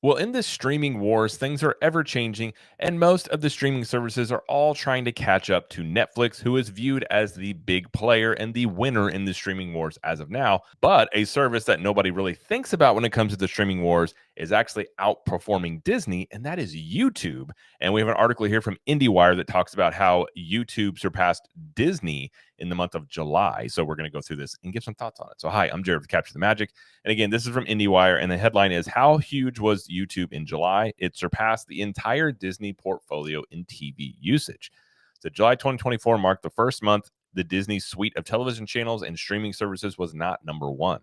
Well, in this streaming wars, things are ever changing, and most of the streaming services are all trying to catch up to Netflix, who is viewed as the big player and the winner in the streaming wars as of now. But a service that nobody really thinks about when it comes to the streaming wars is actually outperforming Disney, and that is YouTube. And we have an article here from IndieWire that talks about how YouTube surpassed Disney in the month of July. So we're going to go through this and give some thoughts on it. So, hi, I'm Jared with Capture the Magic. And again, this is from IndieWire, and the headline is How Huge Was YouTube in July? It surpassed the entire Disney portfolio in TV usage. So, July 2024 marked the first month the Disney suite of television channels and streaming services was not number one.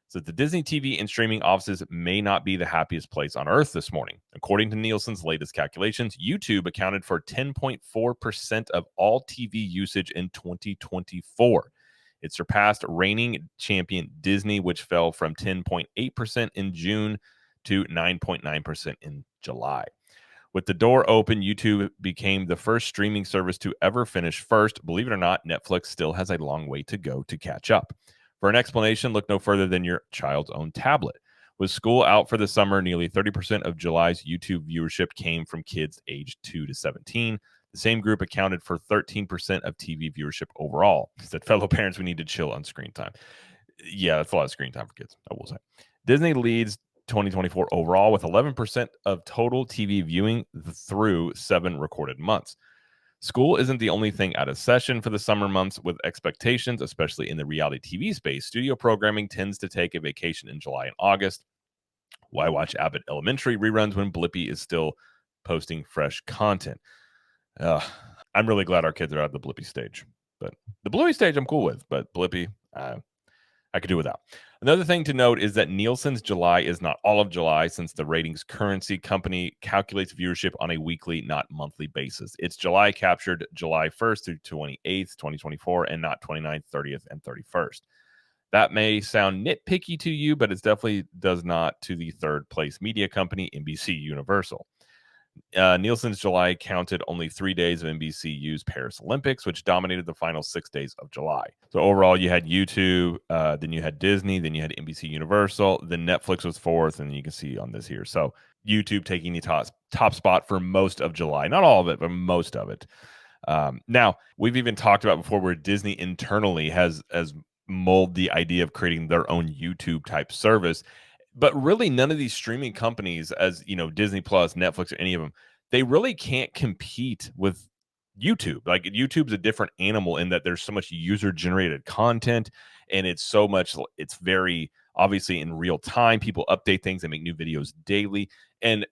So, the Disney TV and streaming offices may not be the happiest place on earth this morning. According to Nielsen's latest calculations, YouTube accounted for 10.4% of all TV usage in 2024. It surpassed reigning champion Disney, which fell from 10.8% in June to 9.9% in July. With the door open, YouTube became the first streaming service to ever finish first. Believe it or not, Netflix still has a long way to go to catch up. For an explanation, look no further than your child's own tablet. With school out for the summer, nearly 30% of July's YouTube viewership came from kids aged 2 to 17. The same group accounted for 13% of TV viewership overall. Said fellow parents, we need to chill on screen time. Yeah, that's a lot of screen time for kids, I will say. Disney leads 2024 overall with 11% of total TV viewing through 7 recorded months. School isn't the only thing out of session for the summer months with expectations, especially in the reality TV space. Studio programming tends to take a vacation in July and August. Why watch Abbott Elementary reruns when Blippi is still posting fresh content? I'm really glad our kids are out of the Blippi stage. But the Bluey stage I'm cool with, but Blippi, I could do without. Another thing to note is that Nielsen's July is not all of July, since the ratings currency company calculates viewership on a weekly, not monthly basis. Its July captured July 1st through 28th, 2024, and not 29th, 30th, and 31st. That may sound nitpicky to you, but it definitely does not to the third place media company, NBC Universal. Nielsen's July counted only 3 days of NBCU's Paris Olympics, which dominated the final 6 days of July. So overall, you had YouTube, then you had Disney, then you had NBC Universal, then Netflix was fourth, and you can see on this here. So YouTube taking the top spot for most of July. Not all of it, but most of it. Now, we've even talked about before where Disney internally has molded the idea of creating their own YouTube type service. But really, none of these streaming companies, as you know, Disney Plus, Netflix, or any of them, they really can't compete with YouTube. Like YouTube's a different animal in that there's so much user generated content, and it's very obviously in real time. People update things and make new videos daily, and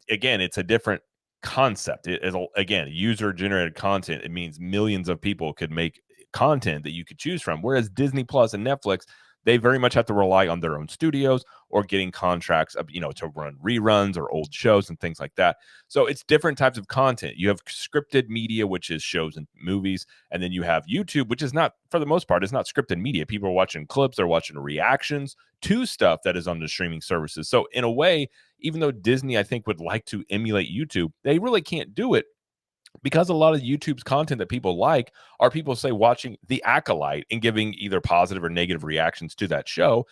again, it's a different concept. Again, user generated content. It means millions of people could make content that you could choose from. Whereas Disney Plus and Netflix, they very much have to rely on their own studios or getting contracts, to run reruns or old shows and things like that. So it's different types of content. You have scripted media, which is shows and movies, and then you have YouTube, which is not, for the most part, it's not scripted media. People are watching clips, they're watching reactions to stuff that is on the streaming services. So in a way, even though Disney, I think, would like to emulate YouTube, they really can't do it because a lot of YouTube's content that people like are people, say, watching The Acolyte and giving either positive or negative reactions to that show.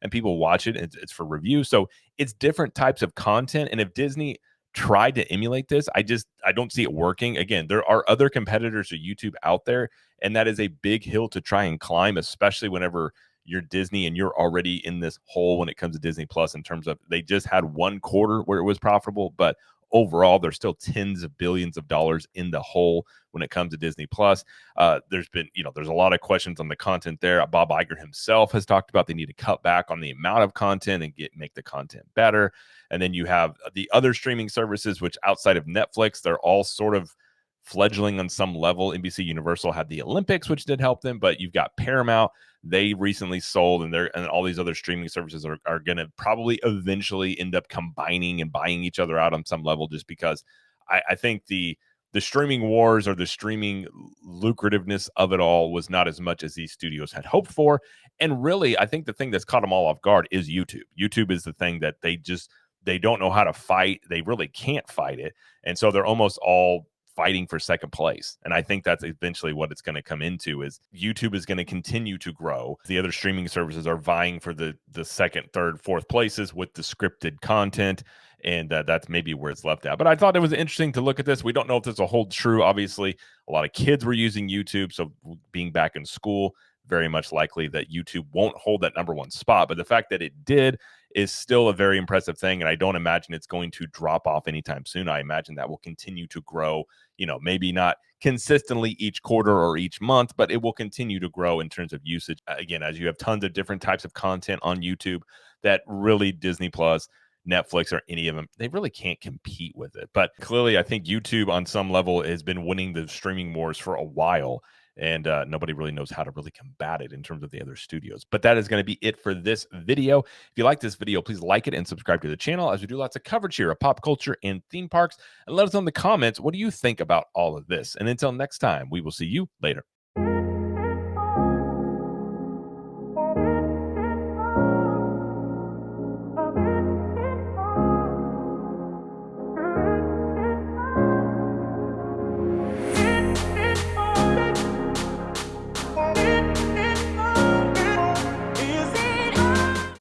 And people watch it, it's for review. So it's different types of content. And if Disney tried to emulate this, I don't see it working. Again, there are other competitors to YouTube out there, and that is a big hill to try and climb, especially whenever you're Disney and you're already in this hole when it comes to Disney Plus, in terms of they just had one quarter where it was profitable, but overall there's still tens of billions of dollars in the hole when it comes to Disney Plus. There's a lot of questions on the content there. Bob Iger himself has talked about they need to cut back on the amount of content and make the content better. And then you have the other streaming services, which outside of Netflix, they're all sort of fledgling on some level. NBC Universal had the Olympics, which did help them, but you've got Paramount. They recently sold, and all these other streaming services are going to probably eventually end up combining and buying each other out on some level, just because I think the streaming wars or the streaming lucrativeness of it all was not as much as these studios had hoped for. And really, I think the thing that's caught them all off guard is YouTube. YouTube is the thing that they don't know how to fight. They really can't fight it. And so they're almost all fighting for second place. And I think that's eventually what it's going to come into is YouTube is going to continue to grow. The other streaming services are vying for the second, third, fourth places with the scripted content. And that's maybe where it's left at. But I thought it was interesting to look at this. We don't know if this will hold true. Obviously, a lot of kids were using YouTube. So being back in school, very much likely that YouTube won't hold that number one spot. But the fact that it did is still a very impressive thing. And I don't imagine it's going to drop off anytime soon. I imagine that will continue to grow, maybe not consistently each quarter or each month, but it will continue to grow in terms of usage. Again, as you have tons of different types of content on YouTube that really Disney Plus, Netflix, or any of them, they really can't compete with it. But clearly, I think YouTube on some level has been winning the streaming wars for a while. And nobody really knows how to really combat it in terms of the other studios. But that is going to be it for this video. If you like this video, please like it and subscribe to the channel as we do lots of coverage here of pop culture and theme parks. And let us know in the comments, what do you think about all of this? And until next time, we will see you later.